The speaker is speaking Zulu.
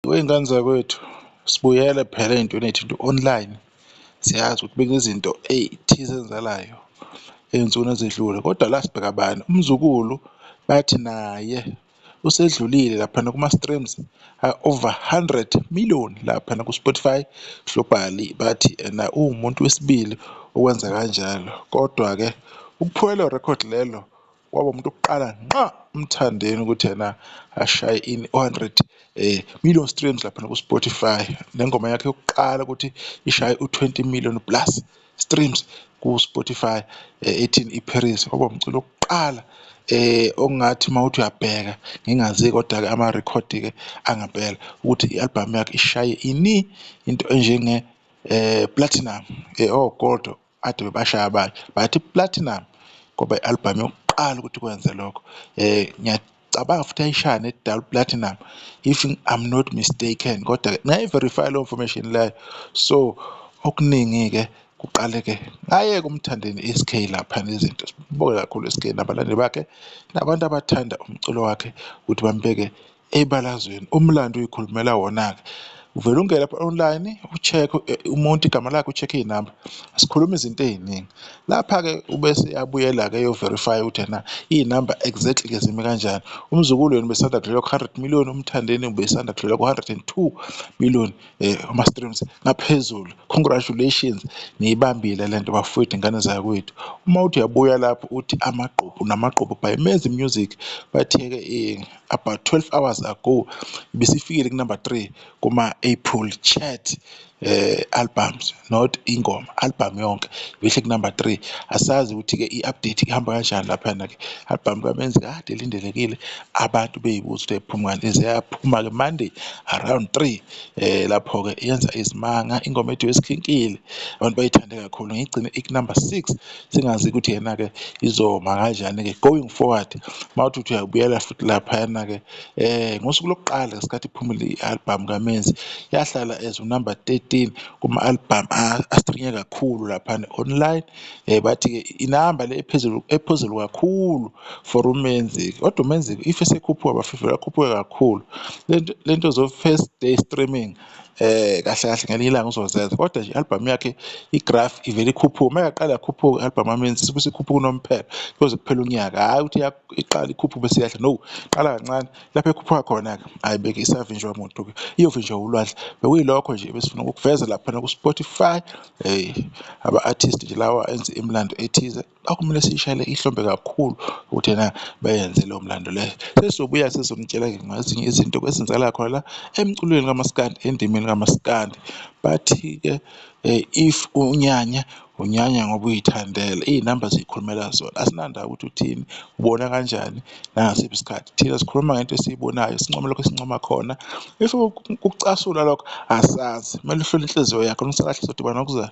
Wey'ngane zakwethu, sibuyele phela ey'ntweni ey'thinta online. Siyazi ukuthi bekunezinto ey'thize ezenzalayo ey'nsukwini ezedlule, kodwa la sibheka bani, umzukulu bathi naye usedlulile laphana kuma-streams over 100 million laphana ku-Spotify globally. Bathi ena uwumuntu wesibili okwenza kanjalo, kodwa-ke ukuphuka lelo rekhodi lelo waba umuntu wokuqala ngqa Mthandeni ukuthi yena ashaye in 100 million streams laphana ku-Spotify. Nengoma yakhe yokuqala ukuthi ishaye u-20 million plus streams ku-Spotify ethini iParis. Kwaba umculo wokuqala okungathi mawuthi uyabheka ngingazi kodwa-ke amarekhodi-ke angempela ukuthi i-album yakhe ishaye into enjenge platinum gold ade bebashaya abanye bathi platinum ngoba i-album yokuqala ukuthi kwenze lokho. Ngiyacabanga futhi ayishaya ne-double platinum if I'm not mistaken, kodwa-ke ngayi-verify leyo information leyo. So okuningi-ke kuqale-ke ngayeke uMthandeni SK laphana izinto. Sibonge kakhulu SK nabalandeli bakhe nabantu abathanda umculo wakhe ukuthi bambeke ebalazweni. Umlando uyikhulumela wona-ke. Uvele ungene lapha online u-check-e umuntu igama lakhe, u-check-e iy'namba, asikhuluma izinto ey'ningi. Lapha-ke ubese yabuyela-ke yo-verify ukuthi ena iy'namba exactly-ke zime kanjani. Umzukulu yena ubesanda kudlula ku-100 million, uMthandeni ubesanda kudlula ku-102 million ama-streams ngaphezulu. Congratulations, niyibambile lento bafowethu, ingane zakwethu. Uma uthi uyabuya lapho uthi namagqobu by Menzi Music bathe-ke about 12 hours ago besifikile ku-number 3 kuma-Apple chart albums, not ingoma, album yonke behle ku-number 3. Asazi ukuthi-ke i-update ihamba kanjani laphana-ke. Album kaMenzi kade ilindelekile, abantu beyibuza ukuthi iphuma ngani, iyaphuma-ke Monday around 3 lapho-ke yenza izimanga. Ingoma ethi Wesikhinkile abantu bayithande kakhulu, ngiyigcine iku-number 6 singazi ukuthi yena-ke izoma kanjani-ke going forward. Mawuthi uthi uyabuyela futhi laphayana-ke ngosuku lokuqala ngesikhathi iphumile i-album kaMenzi yahlala as number 13 kuma-album astrinywe kakhulu laphana online. Bathi-ke inamba le ephezulu kakhulu for uMenzi, kodwa uMenzi if esekhuphuka bafike kakhuphuke kakhulu. Lento zo-first day streaming kahle kahle ngelinye ilanga uzozenza, kodwa nje i-album yakhe igraph ivele ikhuphuke. Uma yaqala yakhuphuka i-album kaMenzi bese ikhuphuka unomphela kuze kuphela unyaka, hhayi ukuthi iqala ikhuphuke bese iyahla, no, qala kancane lapho ekhuphuka khona-ke hhayi beke isavinjwa muntu-ke, iyovinjwa ulwandle. Bekuyilokho nje besifuna ukukuveza laphana ku-Spotify. Aba-artist nje lawa enze imilando ethize akumele siyishayele ihlombe kakhulu ukuthi ena bayenze leyo mlando leyo. Sesizobuya sizonitshela-ke ngezinye izinto ezenzakala khona la emculweni kaMaskandi, endimeni kaMaskandi. Bathi-ke if unyanya ngoba uyithandela, iy'namba ziyikhulumela zona. Asinandaba ukuthi uthini, ubona kanjani nangasiphi isikhathi. Thina sikhuluma ngento esiyibonayo, sincoma lokho esincoma khona. If ukucasula lokho asazi, kumele uhlole inhliziyo yakho. Ngisakahle sizodibana ngokuzayo.